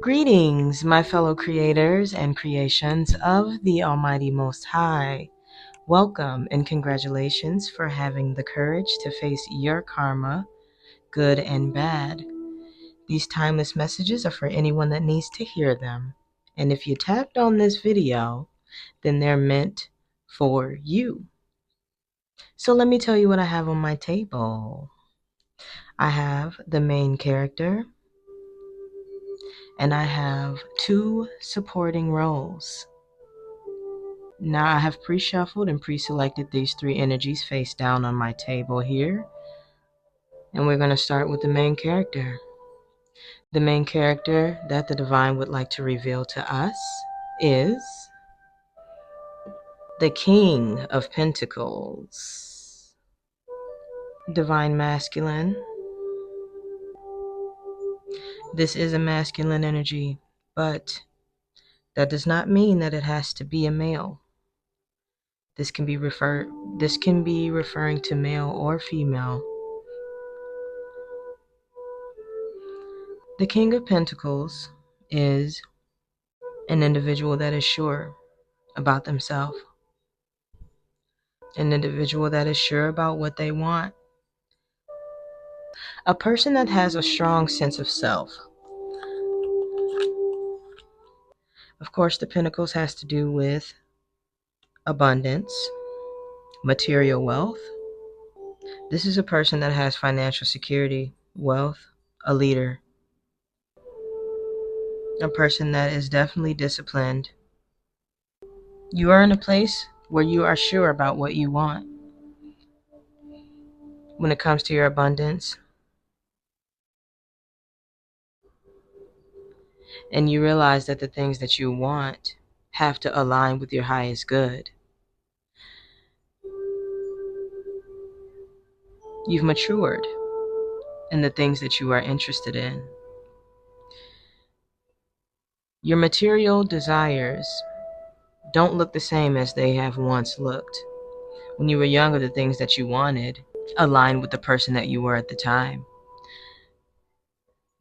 Greetings, my fellow creators and creations of the Almighty Most High. Welcome and congratulations for having the courage to face your karma, good and bad. These timeless messages are for anyone that needs to hear them. And if you tapped on this video, then they're meant for you. So let me tell you what I have on my table. I have the main character, and I have two supporting roles. Now I have pre-shuffled and pre-selected these three energies face down on my table here. And we're going to start with the main character. The main character that the divine would like to reveal to us is the King of Pentacles. Divine masculine. This is a masculine energy, but that does not mean that it has to be a male. This can be referring to male or female. The King of Pentacles is an individual that is sure about themselves, an individual that is sure about what they want, a person that has a strong sense of self. Of course, the Pentacles has to do with abundance, material wealth. This is a person that has financial security, wealth, a leader, a person that is definitely disciplined. You are in a place where you are sure about what you want. When it comes to your abundance, and you realize that the things that you want have to align with your highest good. You've matured in the things that you are interested in. Your material desires don't look the same as they have once looked. When you were younger, the things that you wanted aligned with the person that you were at the time.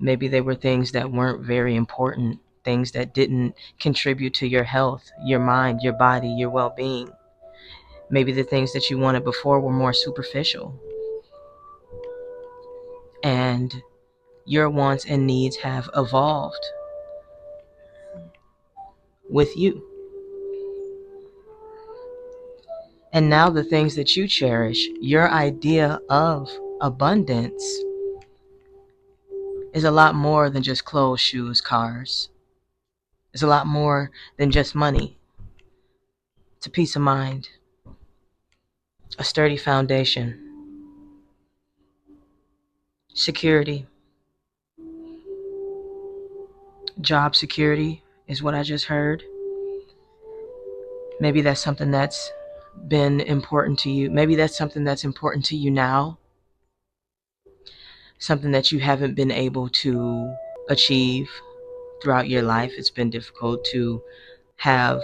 Maybe they were things that weren't very important, things that didn't contribute to your health, your mind, your body, your well-being. Maybe the things that you wanted before were more superficial. And your wants and needs have evolved with you. And now the things that you cherish, your idea of abundance, is a lot more than just clothes, shoes, cars. It's a lot more than just money. It's a peace of mind, a sturdy foundation, security. Job security is what I just heard. Maybe that's something that's been important to you. Maybe that's something that's important to you now. Something that you haven't been able to achieve throughout your life. It's been difficult to have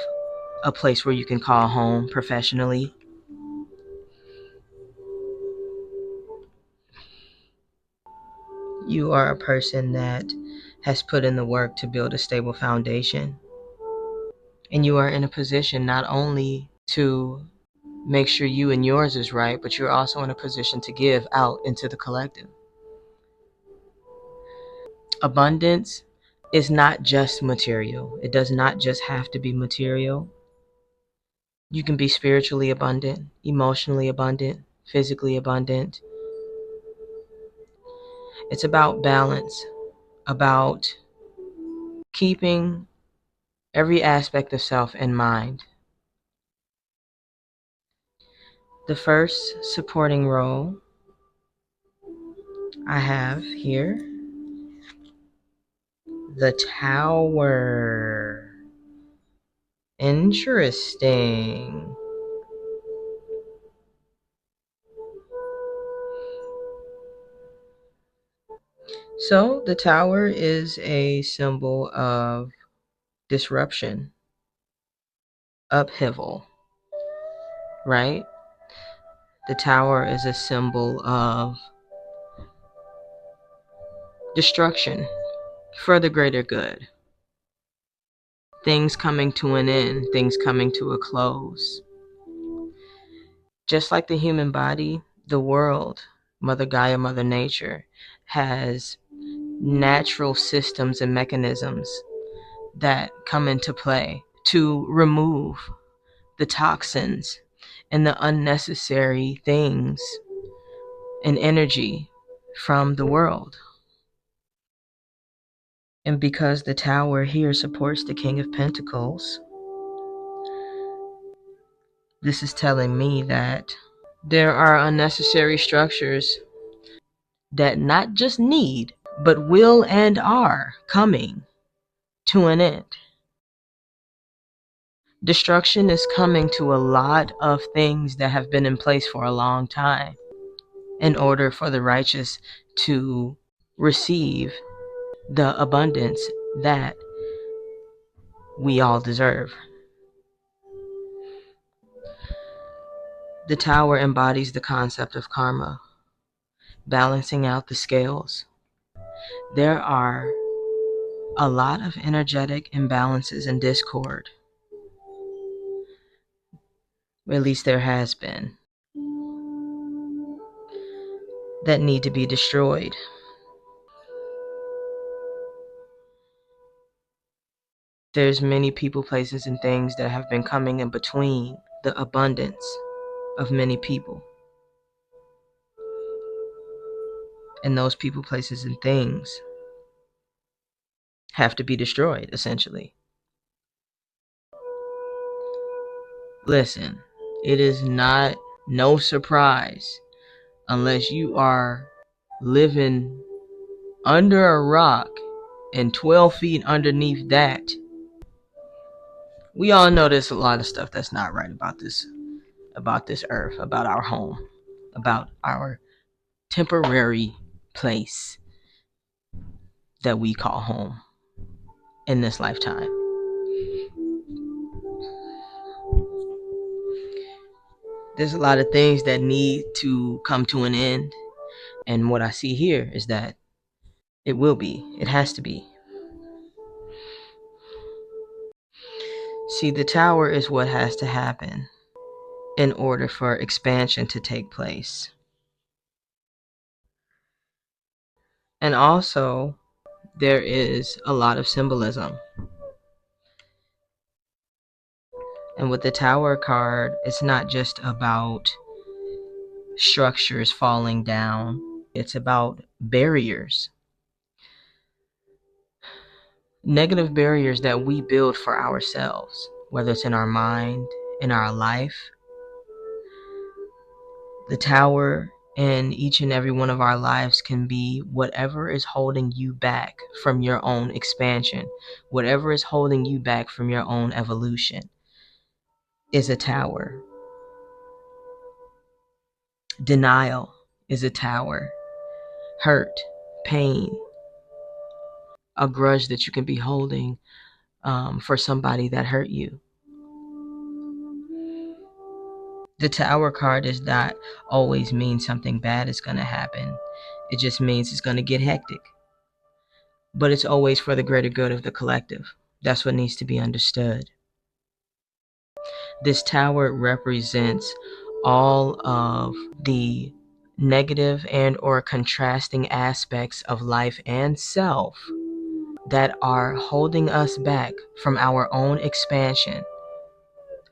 a place where you can call home professionally. You are a person that has put in the work to build a stable foundation. And you are in a position not only to make sure you and yours is right, but you're also in a position to give out into the collective. Abundance is not just material. It does not just have to be material. You can be spiritually abundant, emotionally abundant, physically abundant. It's about balance, about keeping every aspect of self in mind. The first supporting role I have here, the Tower. Interesting. So the Tower is a symbol of disruption, upheaval, right? The Tower is a symbol of destruction, for the greater good. Things coming to an end, things coming to a close. Just like the human body, the world, Mother Gaia, Mother Nature, has natural systems and mechanisms that come into play to remove the toxins and the unnecessary things and energy from the world. And because the tower here supports the King of Pentacles, this is telling me that there are unnecessary structures that not just need, but will and are coming to an end. Destruction is coming to a lot of things that have been in place for a long time in order for the righteous to receive the abundance that we all deserve. The tower embodies the concept of karma, balancing out the scales. There are a lot of energetic imbalances and discord. At least there has been, that need to be destroyed. There's many people, places, and things that have been coming in between the abundance of many people. And those people, places, and things have to be destroyed, essentially. Listen, it is no surprise, unless you are living under a rock and 12 feet underneath that. We all know there's a lot of stuff that's not right about this earth, about our home, about our temporary place that we call home in this lifetime. There's a lot of things that need to come to an end, and what I see here is that it has to be. See, the tower is what has to happen in order for expansion to take place. And also, there is a lot of symbolism. And with the Tower card, it's not just about structures falling down, it's about barriers. Negative barriers that we build for ourselves, whether it's in our mind, in our life. The tower in each and every one of our lives can be whatever is holding you back from your own expansion, whatever is holding you back from your own evolution is a tower. Denial is a tower. Hurt, pain, a grudge that you can be holding for somebody that hurt you. The Tower card does not always mean something bad is going to happen. It just means it's going to get hectic. But it's always for the greater good of the collective. That's what needs to be understood. This tower represents all of the negative and or contrasting aspects of life and self that are holding us back from our own expansion,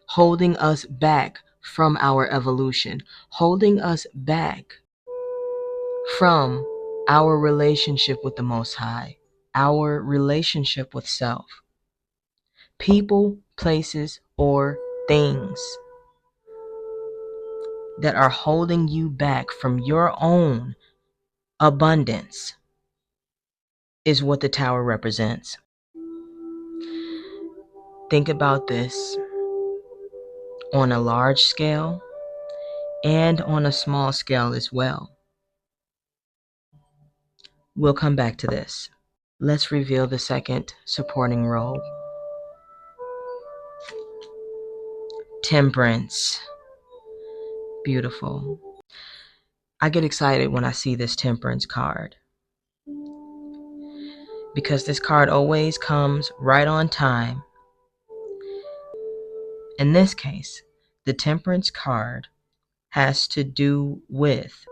holding us back from our evolution, holding us back from our relationship with the Most High, our relationship with self. People, places, or things that are holding you back from your own abundance is what the tower represents. Think about this on a large scale and on a small scale as well. We'll come back to this. Let's reveal the second supporting role. Temperance. Beautiful. I get excited when I see this Temperance card because this card always comes right on time. In this case, the Temperance card has to do with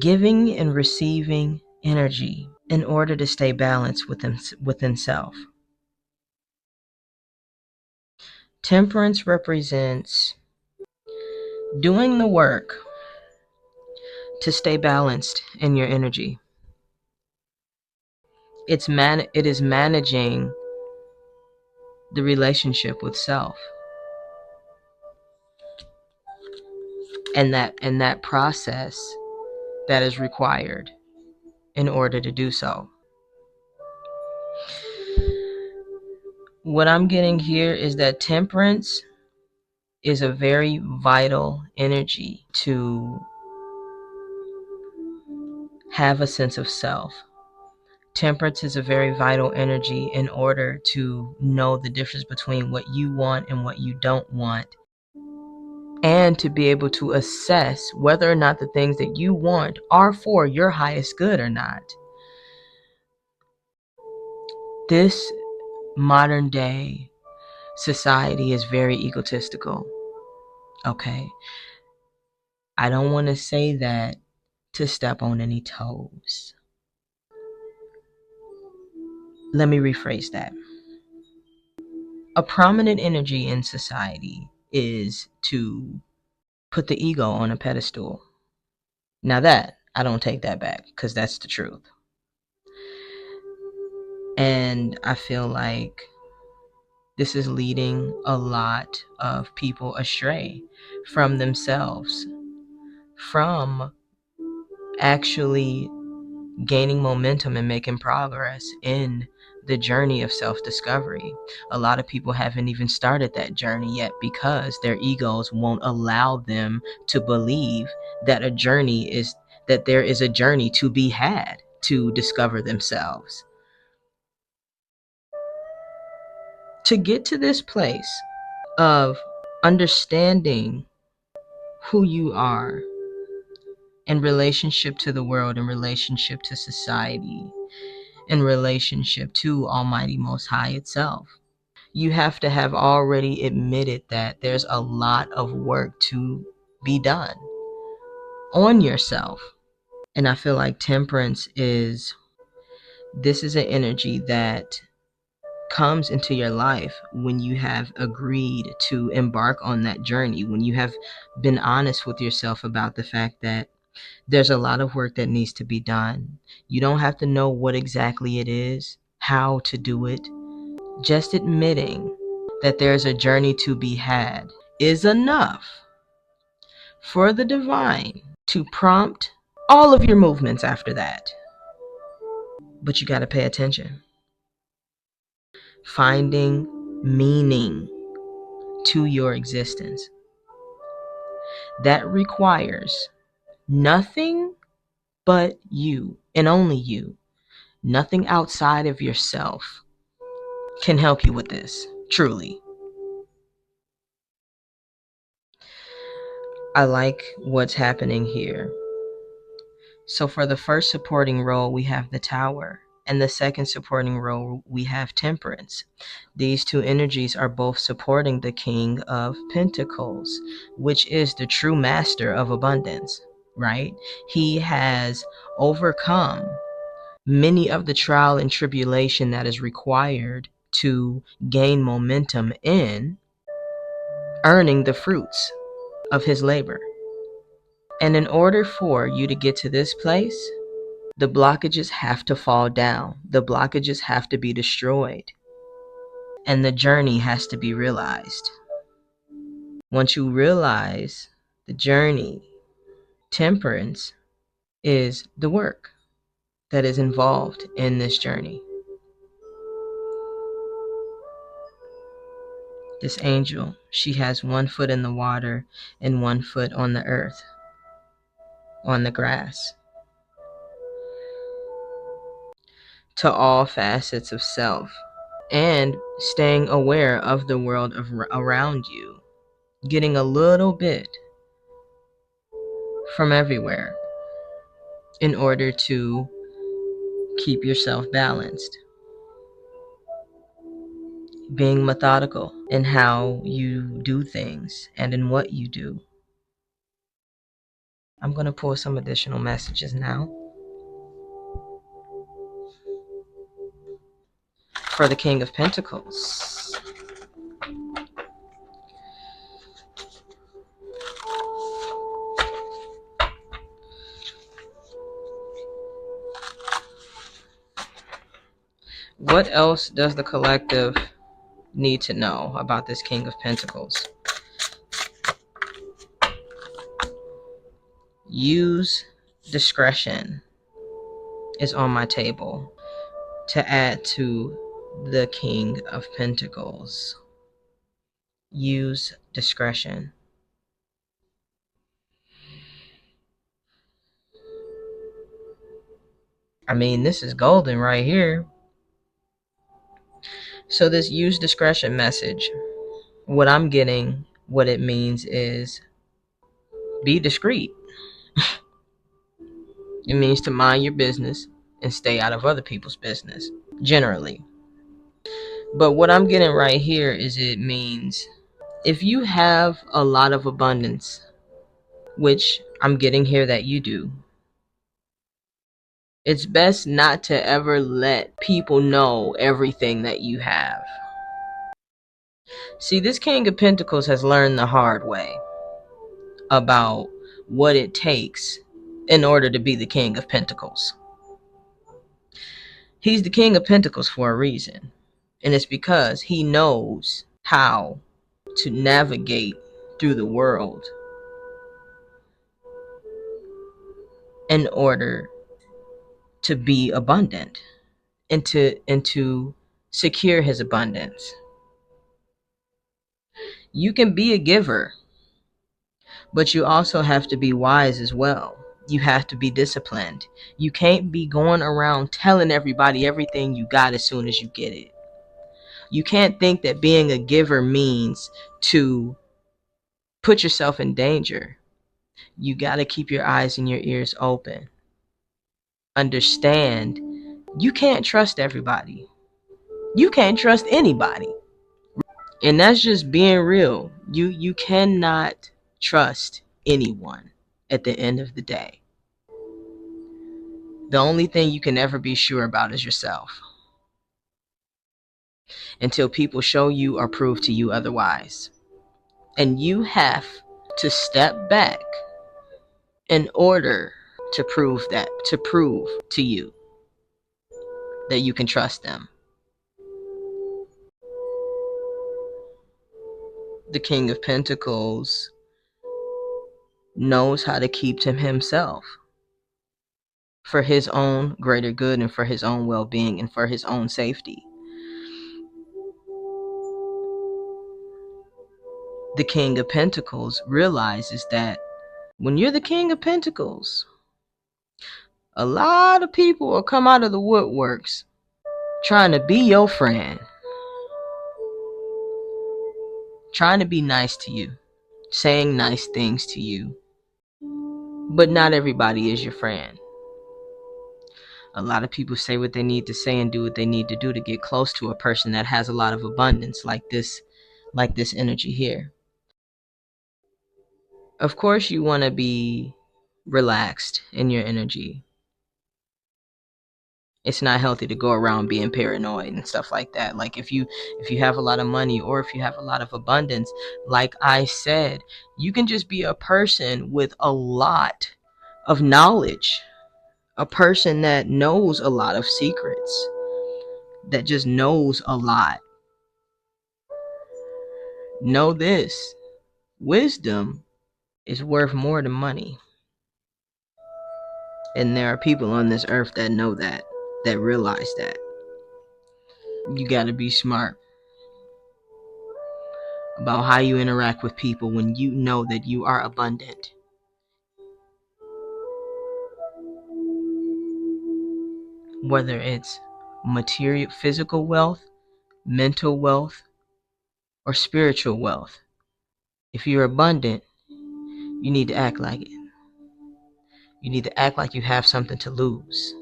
giving and receiving energy in order to stay balanced within self. Temperance represents doing the work to stay balanced in your energy. It is managing the relationship with self, and that process that is required in order to do so. What I'm getting here is that temperance is a very vital energy to have a sense of self. Temperance is a very vital energy in order to know the difference between what you want and what you don't want, and to be able to assess whether or not the things that you want are for your highest good or not. This modern day society is very egotistical. Okay. I don't want to say that to step on any toes. Let me rephrase that. A prominent energy in society is to put the ego on a pedestal. Now that, I don't take that back, because that's the truth. And I feel like this is leading a lot of people astray from themselves, from actually gaining momentum and making progress in the journey of self-discovery. A lot of people haven't even started that journey yet because their egos won't allow them to believe that there is a journey to be had to discover themselves. To get to this place of understanding who you are in relationship to the world, in relationship to society, in relationship to Almighty Most High itself, you have to have already admitted that there's a lot of work to be done on yourself. And I feel like temperance is an energy that comes into your life when you have agreed to embark on that journey, when you have been honest with yourself about the fact that there's a lot of work that needs to be done. You don't have to know what exactly it is, how to do it. Just admitting that there's a journey to be had is enough for the divine to prompt all of your movements after that. But you got to pay attention. Finding meaning to your existence. That requires nothing but you and only you. Nothing outside of yourself can help you with this, truly. I like what's happening here. So for the first supporting role, we have the Tower. And the second supporting role, we have Temperance. These two energies are both supporting the King of Pentacles, which is the true master of abundance, right? He has overcome many of the trial and tribulation that is required to gain momentum in earning the fruits of his labor. And in order for you to get to this place, the blockages have to fall down. The blockages have to be destroyed. And the journey has to be realized. Once you realize the journey, temperance is the work that is involved in this journey. This angel, she has 1 foot in the water and 1 foot on the earth, on the grass. To all facets of self and staying aware of the world around you, getting a little bit from everywhere in order to keep yourself balanced. being methodical in how you do things and in what you do. I'm going to pull some additional messages now for the King of Pentacles. What else does the collective need to know about this King of Pentacles? Use discretion is on my table to add to the King of Pentacles. Use discretion. I mean, this is golden right here. So this use discretion message, what I'm getting, what it means is be discreet. It means to mind your business and stay out of other people's business, generally. But what I'm getting right here is it means if you have a lot of abundance, which I'm getting here that you do, it's best not to ever let people know everything that you have. See, this King of Pentacles has learned the hard way about what it takes in order to be the King of Pentacles. He's the King of Pentacles for a reason, and it's because he knows how to navigate through the world in order to be abundant and to secure his abundance. You can be a giver, but you also have to be wise as well. You have to be disciplined. You can't be going around telling everybody everything you got as soon as you get it. You can't think that being a giver means to put yourself in danger. You got to keep your eyes and your ears open. Understand, you can't trust everybody. You can't trust anybody. And that's just being real. You cannot trust anyone at the end of the day. The only thing you can ever be sure about is yourself. Until people show you or prove to you otherwise. And you have to step back in order to prove to you that you can trust them. The King of Pentacles knows how to keep to himself for his own greater good and for his own well-being and for his own safety. The King of Pentacles realizes that when you're the King of Pentacles, a lot of people will come out of the woodworks trying to be your friend, trying to be nice to you, saying nice things to you. But not everybody is your friend. A lot of people say what they need to say and do what they need to do to get close to a person that has a lot of abundance, like this energy here. Of course, you want to be relaxed in your energy. It's not healthy to go around being paranoid and stuff like that. Like if you have a lot of money or if you have a lot of abundance, like I said, you can just be a person with a lot of knowledge, a person that knows a lot of secrets, that just knows a lot. Know this: wisdom is worth more than money. And there are people on this earth that know that realize that. You gotta be smart about how you interact with people when you know that you are abundant. Whether it's material, physical wealth, mental wealth, or spiritual wealth. If you're abundant, you need to act like it. You need to act like you have something to lose.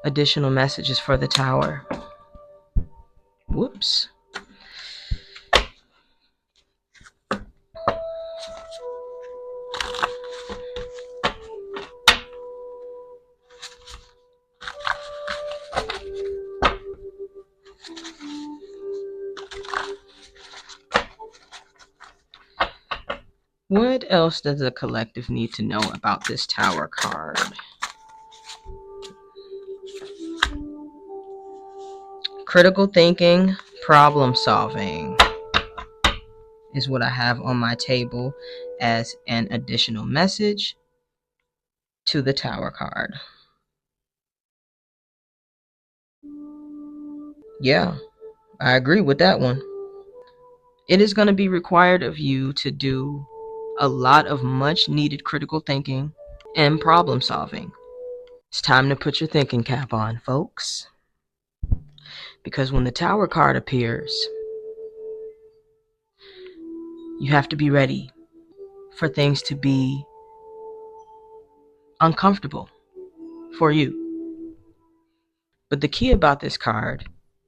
Additional messages for the Tower. Whoops. What else does the collective need to know about this Tower card? Critical thinking, problem solving is what I have on my table as an additional message to the Tower card. Yeah, I agree with that one. It is going to be required of you to do a lot of much needed critical thinking and problem solving. It's time to put your thinking cap on, folks. Because when the Tower card appears, you have to be ready for things to be uncomfortable for you. But the key about this card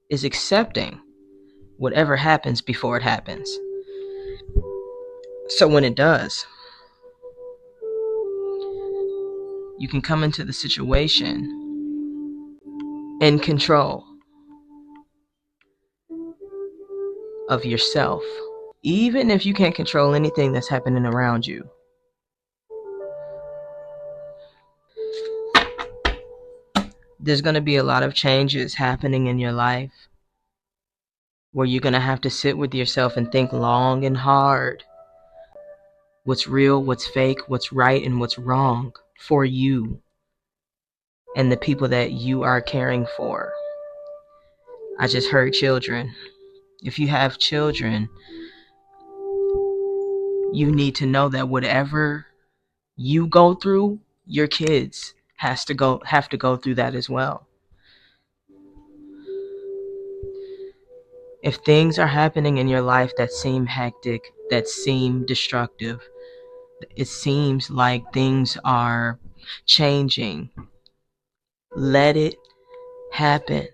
is accepting whatever happens before it happens. So when it does, you can come into the situation in control of yourself. Even if you can't control anything that's happening around you, there's going to be a lot of changes happening in your life where you're going to have to sit with yourself and think long and hard what's real, what's fake, what's right, and what's wrong for you and the people that you are caring for. I just heard children. If you have children, you need to know that whatever you go through, your kids have to go through that as well. If things are happening in your life that seem hectic, that seem destructive, it seems like things are changing, let it happen.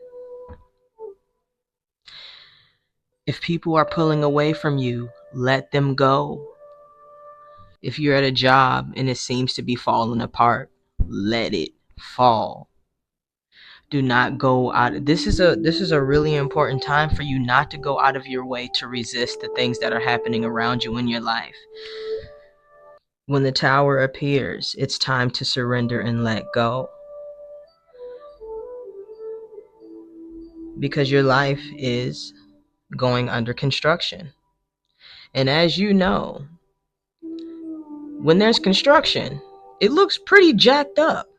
If people are pulling away from you, let them go. If you're at a job and it seems to be falling apart, let it fall. Do not go out. This is a really important time for you not to go out of your way to resist the things that are happening around you in your life. When the Tower appears, it's time to surrender and let go. Because your life is going under construction. And as you know, when there's construction, it looks pretty jacked up.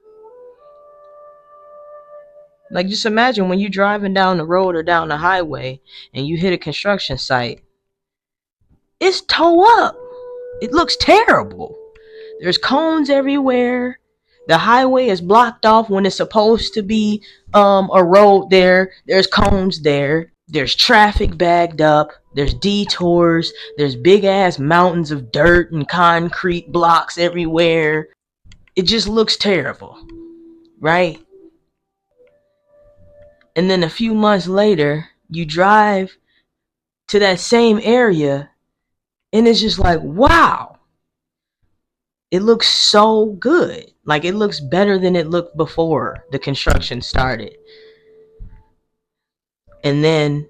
Like, just imagine when you're driving down the road or down the highway and you hit a construction site. It's toe up. It looks terrible. There's cones everywhere. The highway is blocked off when it's supposed to be a road there. There's cones there. There's traffic bagged up. There's detours. There's big ass mountains of dirt and concrete blocks everywhere. It just looks terrible, right? And then a few months later, you drive to that same area and it's just like, wow, it looks so good. Like, it looks better than it looked before the construction started. And then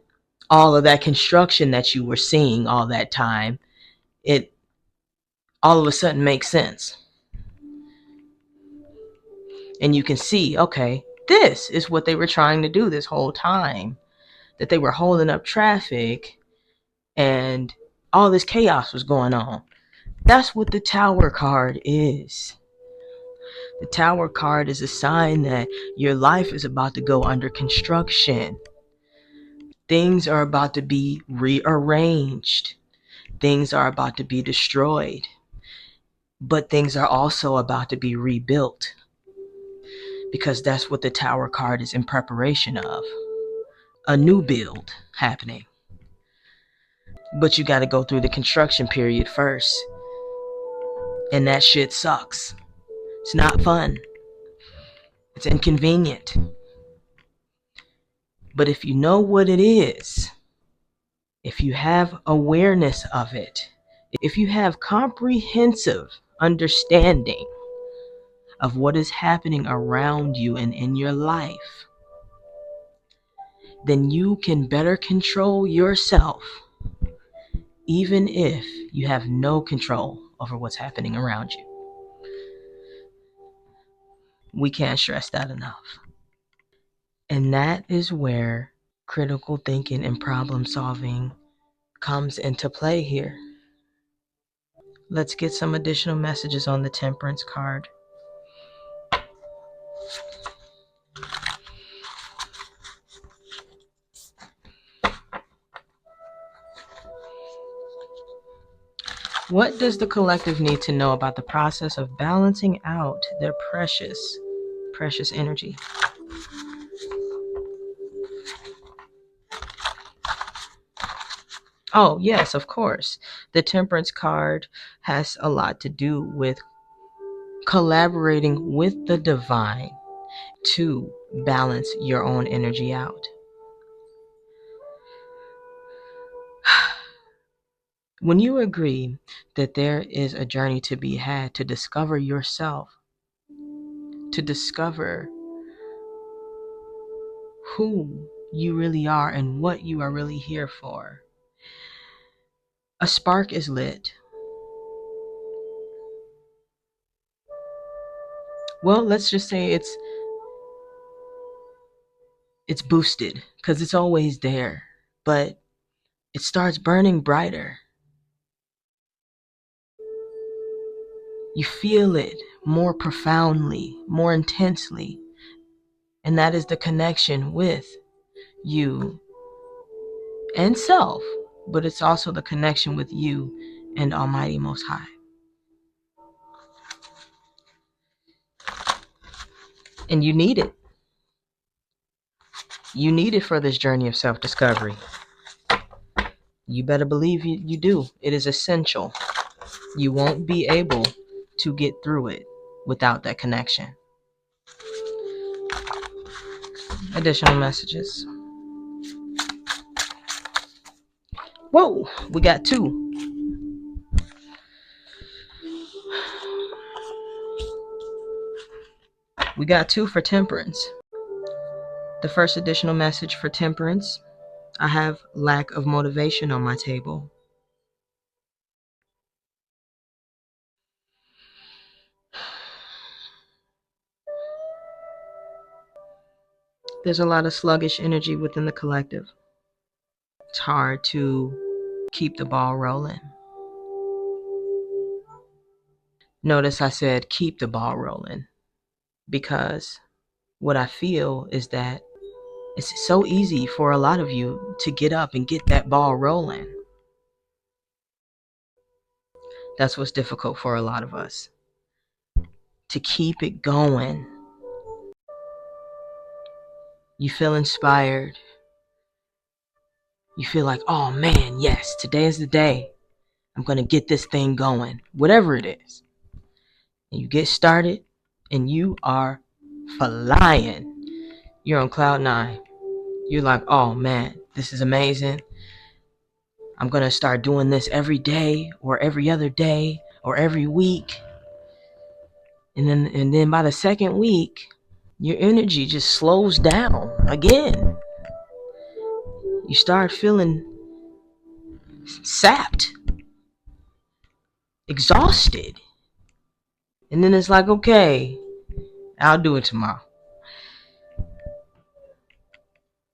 all of that construction that you were seeing all that time, it all of a sudden makes sense. And you can see, okay, this is what they were trying to do this whole time. That they were holding up traffic and all this chaos was going on. That's what the Tower card is. The Tower card is a sign that your life is about to go under construction. Things are about to be rearranged. Things are about to be destroyed. But things are also about to be rebuilt. Because that's what the Tower card is in preparation of. A new build happening. But you got to go through the construction period first. And that shit sucks. It's not fun. It's inconvenient. But if you know what it is, if you have awareness of it, if you have comprehensive understanding of what is happening around you and in your life, then you can better control yourself, even if you have no control over what's happening around you. We can't stress that enough. And that is where critical thinking and problem solving comes into play here. Let's get some additional messages on the Temperance card. What does the collective need to know about the process of balancing out their precious energy? Oh, yes, of course. The Temperance card has a lot to do with collaborating with the divine to balance your own energy out. When you agree that there is a journey to be had to discover yourself, to discover who you really are and what you are really here for, a spark is lit. Well, let's just say it's boosted because it's always there, but it starts burning brighter. You feel it more profoundly, more intensely, and that is the connection with you and self, but it's also the connection with you and Almighty Most High. And you need it. You need it for this journey of self-discovery. You better believe you do. It is essential. You won't be able to get through it without that connection. Additional messages. Whoa, we got two. We got two for Temperance. The first additional message for Temperance, I have lack of motivation on my table. There's a lot of sluggish energy within the collective. It's hard to keep the ball rolling. Notice I said keep the ball rolling because what I feel is that it's so easy for a lot of you to get up and get that ball rolling. That's what's difficult for a lot of us. To keep it going. You feel inspired. You feel like, oh man, yes, today is the day. I'm going to get this thing going, whatever it is. And you get started and you are flying. You're on cloud nine. You're like, oh man, this is amazing. I'm going to start doing this every day or every other day or every week. And then by the second week, your energy just slows down again. You start feeling sapped, exhausted. And then it's like, okay, I'll do it tomorrow.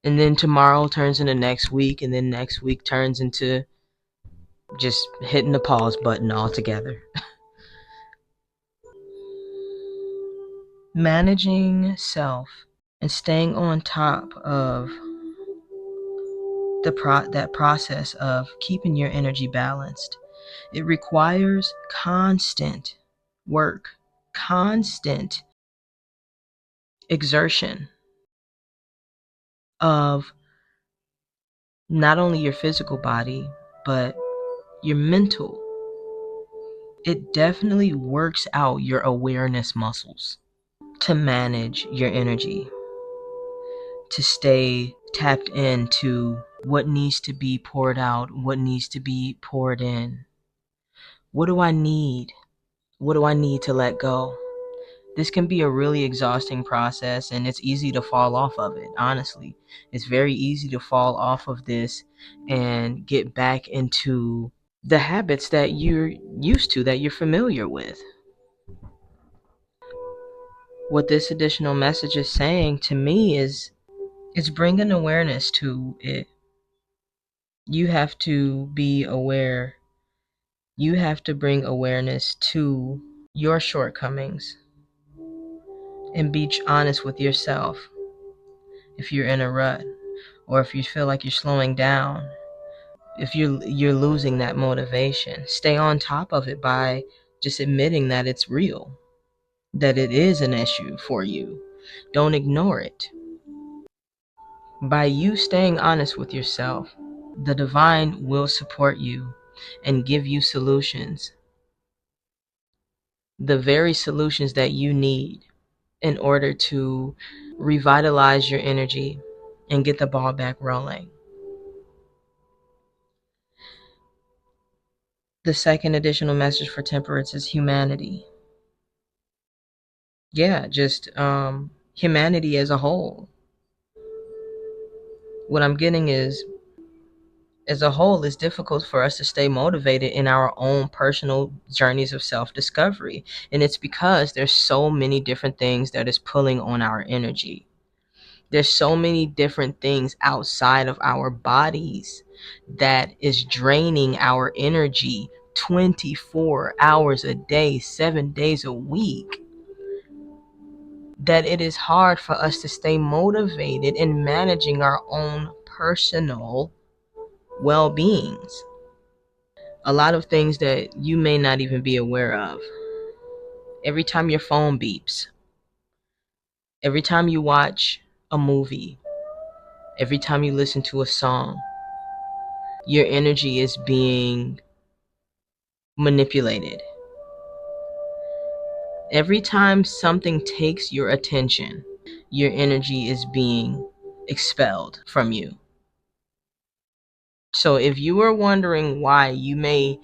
And then tomorrow turns into next week, and then next week turns into just hitting the pause button altogether. Managing self and staying on top of that process of keeping your energy balanced. It requires constant work, constant exertion of not only your physical body, but your mental. It definitely works out your awareness muscles to manage your energy, to stay tapped into what needs to be poured out, what needs to be poured in. What do I need? What do I need to let go? This can be a really exhausting process, and it's easy to fall off of it, honestly. It's very easy to fall off of this and get back into the habits that you're used to, that you're familiar with. What this additional message is saying to me is it's bringing awareness to it. You have to be aware. You have to bring awareness to your shortcomings and be honest with yourself. If you're in a rut, or if you feel like you're slowing down, if you're losing that motivation, stay on top of it by just admitting that it's real, that it is an issue for you. Don't ignore it. By you staying honest with yourself, the divine will support you and give you solutions, the very solutions that you need in order to revitalize your energy and get the ball back rolling. The second additional message for temperance is humanity. Yeah, just humanity as a whole. What I'm getting is, as a whole, it's difficult for us to stay motivated in our own personal journeys of self-discovery. And it's because there's so many different things that is pulling on our energy. There's so many different things outside of our bodies that is draining our energy 24 hours a day, 7 days a week, that it is hard for us to stay motivated in managing our own personal well-beings. A lot of things that you may not even be aware of. Every time your phone beeps, every time you watch a movie, every time you listen to a song, your energy is being manipulated. Every time something takes your attention, your energy is being expelled from you. So if you are wondering why you may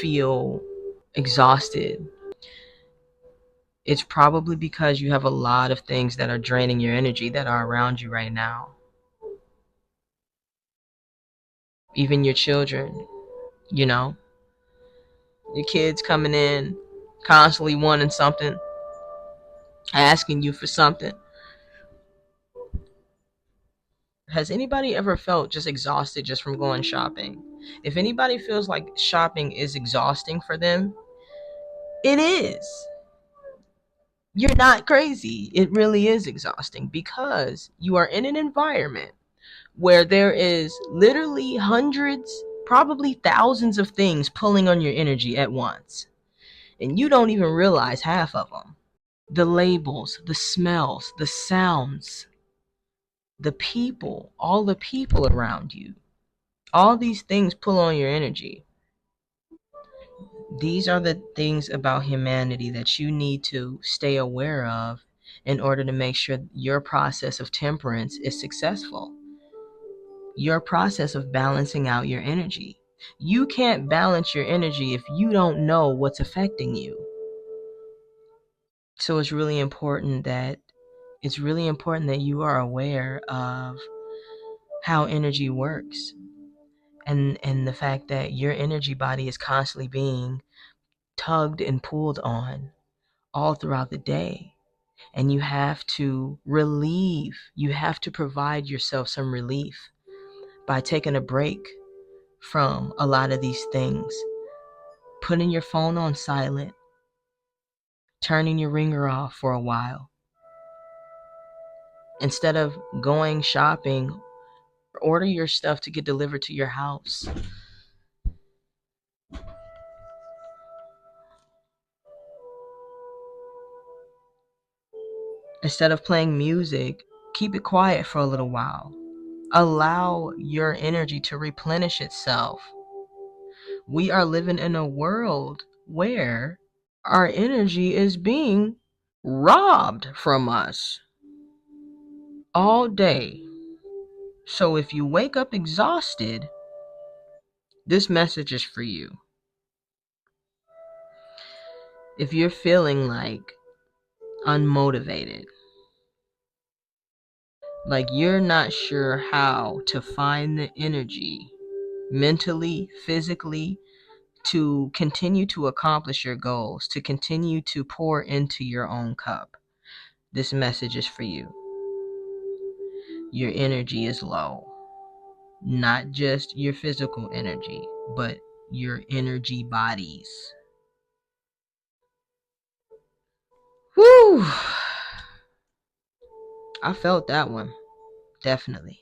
feel exhausted, it's probably because you have a lot of things that are draining your energy that are around you right now. Even your children, you know, your kids coming in, constantly wanting something, asking you for something. Has anybody ever felt just exhausted just from going shopping? If anybody feels like shopping is exhausting for them, it is. You're not crazy. It really is exhausting because you are in an environment where there is literally hundreds, probably thousands of things pulling on your energy at once. And you don't even realize half of them. The labels, the smells, the sounds, the people, all the people around you. All these things pull on your energy. These are the things about humanity that you need to stay aware of in order to make sure your process of temperance is successful. Your process of balancing out your energy. You can't balance your energy if you don't know what's affecting you. So it's really important that you are aware of how energy works, and the fact that your energy body is constantly being tugged and pulled on all throughout the day. And you have to provide yourself some relief by taking a break from a lot of these things, putting your phone on silent, turning your ringer off for a while. Instead of going shopping, order your stuff to get delivered to your house. Instead of playing music, keep it quiet for a little while. Allow your energy to replenish itself. We are living in a world where our energy is being robbed from us all day. So if you wake up exhausted, this message is for you. If you're feeling like unmotivated, like you're not sure how to find the energy mentally, physically, to continue to accomplish your goals, to continue to pour into your own cup, this message is for you. Your energy is low. Not just your physical energy, but your energy bodies. Whew! I felt that one. Definitely.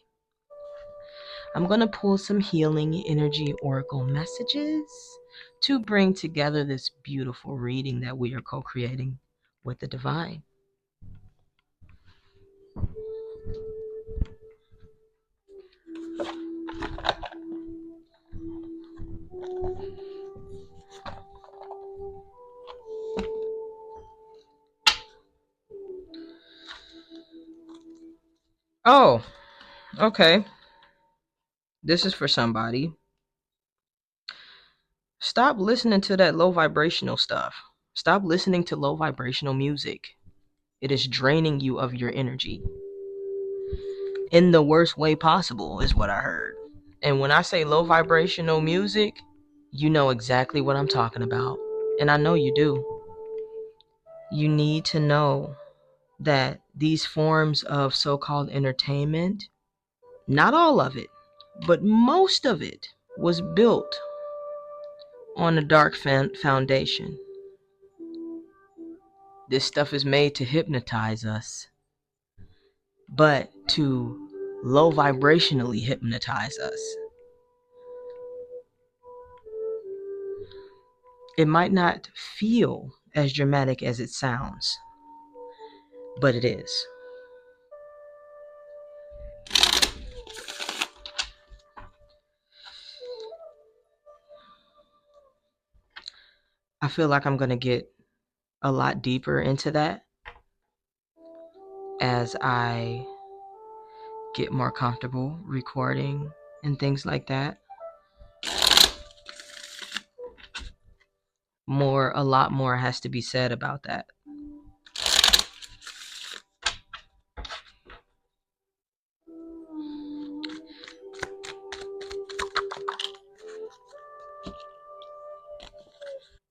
I'm going to pull some healing energy oracle messages to bring together this beautiful reading that we are co-creating with the divine. Oh, okay. This is for somebody. Stop listening to that low vibrational stuff. Stop listening to low vibrational music. It is draining you of your energy in the worst way possible, is what I heard. And when I say low vibrational music, you know exactly what I'm talking about. And I know you do. You need to know that these forms of so-called entertainment, not all of it, but most of it, was built on a dark foundation. This stuff is made to hypnotize us, but to low vibrationally hypnotize us. It might not feel as dramatic as it sounds, but it is. I feel like I'm going to get a lot deeper into that as I get more comfortable recording and things like that. A lot more has to be said about that.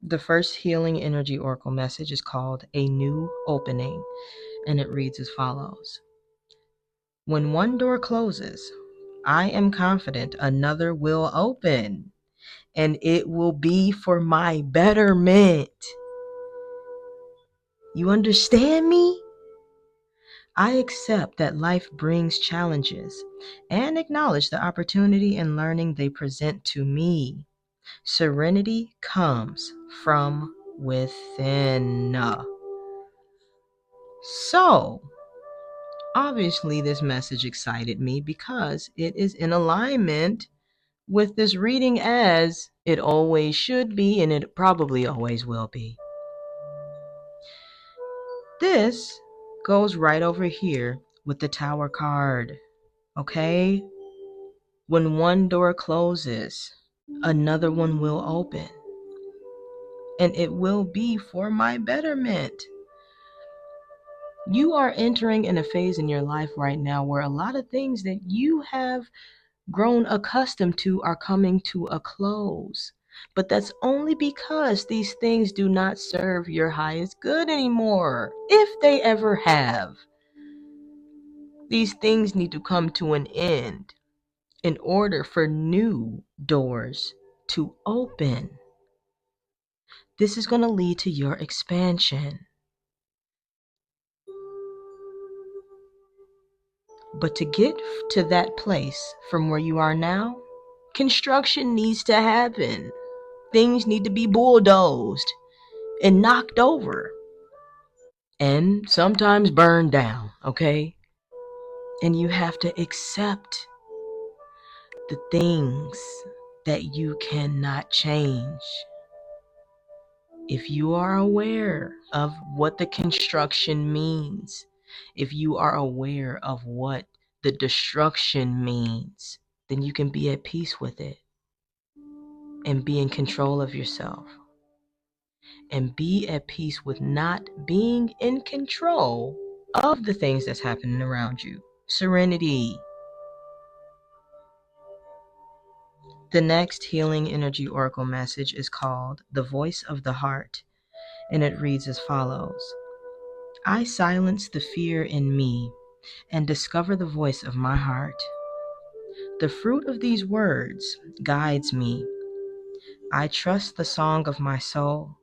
The first healing energy oracle message is called A New Opening, and it reads as follows. When one door closes, I am confident another will open, and it will be for my betterment. You understand me? I accept that life brings challenges and acknowledge the opportunity and learning they present to me. Serenity comes from within. So, obviously, this message excited me because it is in alignment with this reading, as it always should be, and it probably always will be. This goes right over here with the Tower card, okay? When one door closes, another one will open, and it will be for my betterment. You are entering in a phase in your life right now where a lot of things that you have grown accustomed to are coming to a close. But that's only because these things do not serve your highest good anymore, if they ever have. These things need to come to an end in order for new doors to open. This is going to lead to your expansion. But to get to that place from where you are now, construction needs to happen. Things need to be bulldozed and knocked over and sometimes burned down, okay? And you have to accept the things that you cannot change. If you are aware of what the construction means, if you are aware of what the destruction means, then you can be at peace with it and be in control of yourself and be at peace with not being in control of the things that's happening around you. Serenity. The next healing energy oracle message is called The Voice of the Heart, and it reads as follows: I silence the fear in me and discover the voice of my heart. The fruit of these words guides me. I trust the song of my soul.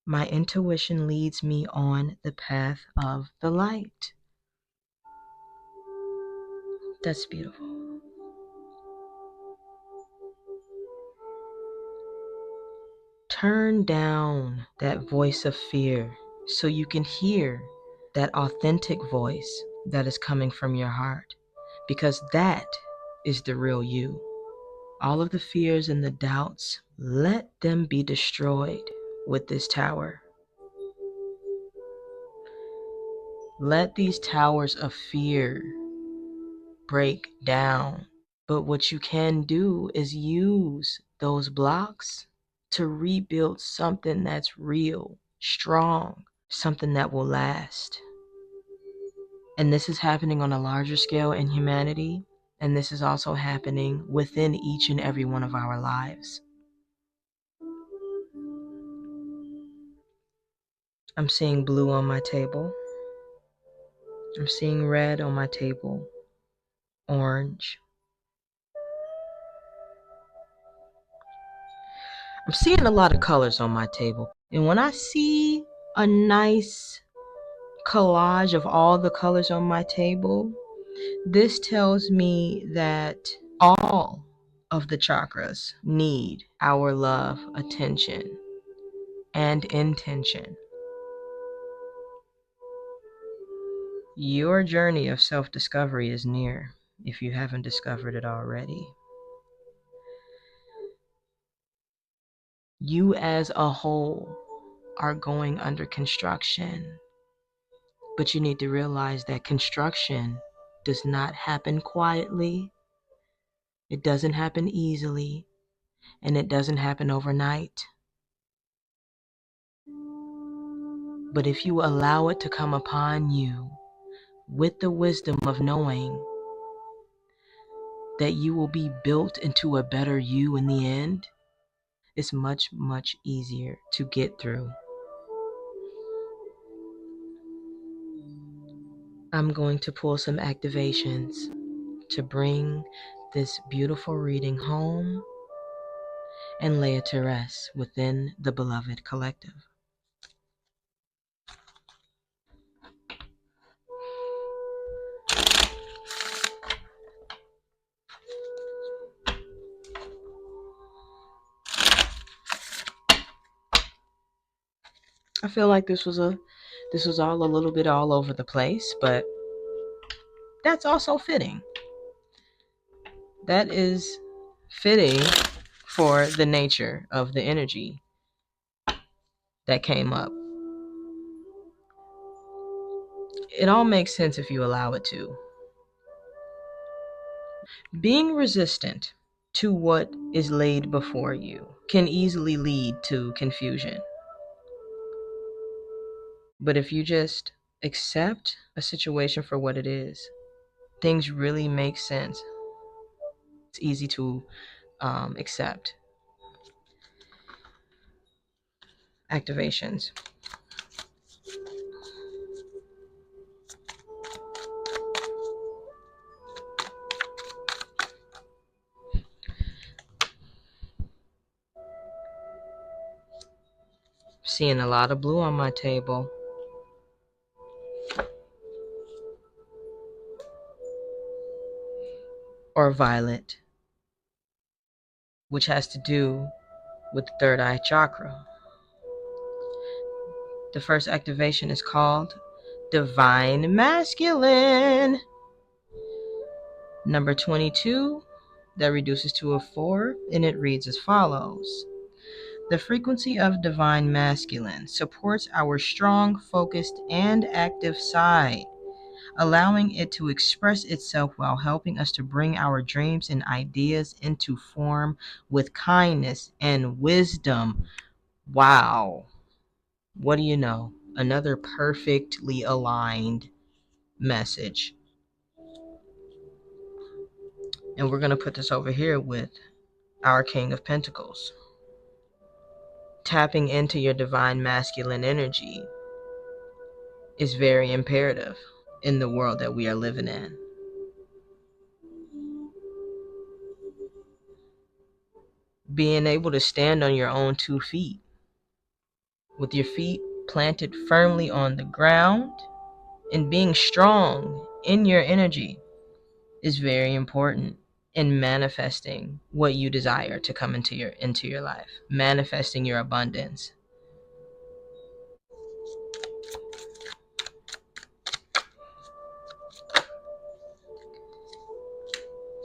My intuition leads me on the path of the light. That's beautiful. Turn down that voice of fear so you can hear that authentic voice that is coming from your heart, because that is the real you. All of the fears and the doubts, let them be destroyed with this tower. Let these towers of fear break down. But what you can do is use those blocks to rebuild something that's real, strong, something that will last. And this is happening on a larger scale in humanity, and this is also happening within each and every one of our lives. I'm seeing blue on my table. I'm seeing red on my table, orange. I'm seeing a lot of colors on my table. And when I see a nice collage of all the colors on my table, this tells me that all of the chakras need our love, attention, and intention. Your journey of self-discovery is near, if you haven't discovered it already. You as a whole are going under construction, but you need to realize that construction does not happen quietly, it doesn't happen easily, and it doesn't happen overnight. But if you allow it to come upon you with the wisdom of knowing that you will be built into a better you in the end, it's much, much easier to get through. I'm going to pull some activations to bring this beautiful reading home and lay it to rest within the beloved collective. I feel like this was all a little bit all over the place, but that's also fitting. That is fitting for the nature of the energy that came up. It all makes sense if you allow it to. Being resistant to what is laid before you can easily lead to confusion. But if you just accept a situation for what it is, things really make sense. It's easy to accept. Activations. Seeing a lot of blue on my table. Or violet, which has to do with the third eye chakra. The first activation is called Divine Masculine. Number 22, that reduces to a 4, and it reads as follows. The frequency of Divine Masculine supports our strong, focused, and active side. allowing it to express itself while helping us to bring our dreams and ideas into form with kindness and wisdom. Wow. What do you know? Another perfectly aligned message. And we're going to put this over here with our King of Pentacles. Tapping into your divine masculine energy is very imperative in the world that we are living in. Being able to stand on your own 2 feet with your feet planted firmly on the ground and being strong in your energy is very important in manifesting what you desire to come into your life, manifesting your abundance.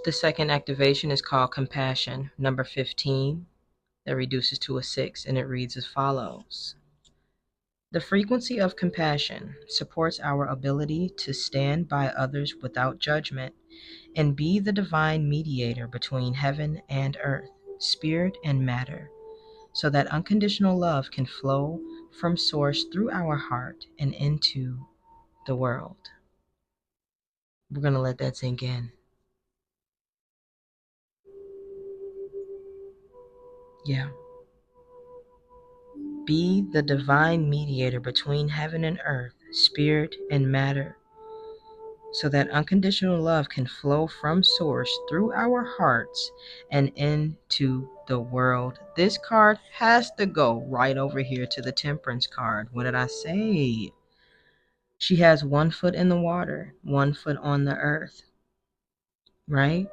The second activation is called compassion, number 15, that reduces to a 6, and it reads as follows. The frequency of compassion supports our ability to stand by others without judgment and be the divine mediator between heaven and earth, spirit and matter, so that unconditional love can flow from source through our heart and into the world. We're going to let that sink in. Yeah. Be the divine mediator between heaven and earth, spirit and matter, so that unconditional love can flow from source through our hearts and into the world. This card has to go right over here to the Temperance card. What did I say? She has 1 foot in the water, 1 foot on the earth, right?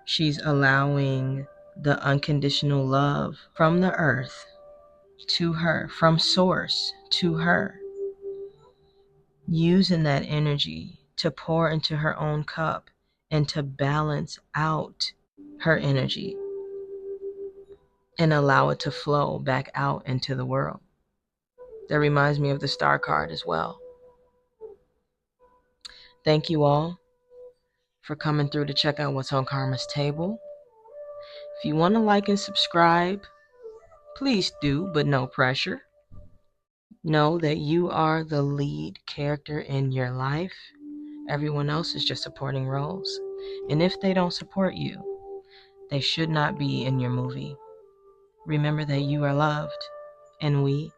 She's allowing the unconditional love from the earth to her, from source to her, using that energy to pour into her own cup and to balance out her energy and allow it to flow back out into the world. That reminds me of the Star card as well. Thank you all for coming through to check out what's on Karma's table. If you want to like and subscribe, please do, but no pressure. Know that you are the lead character in your life. Everyone else is just supporting roles. And if they don't support you, they should not be in your movie. Remember that you are loved, and we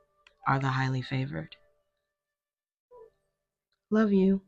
are the highly favored. Love you.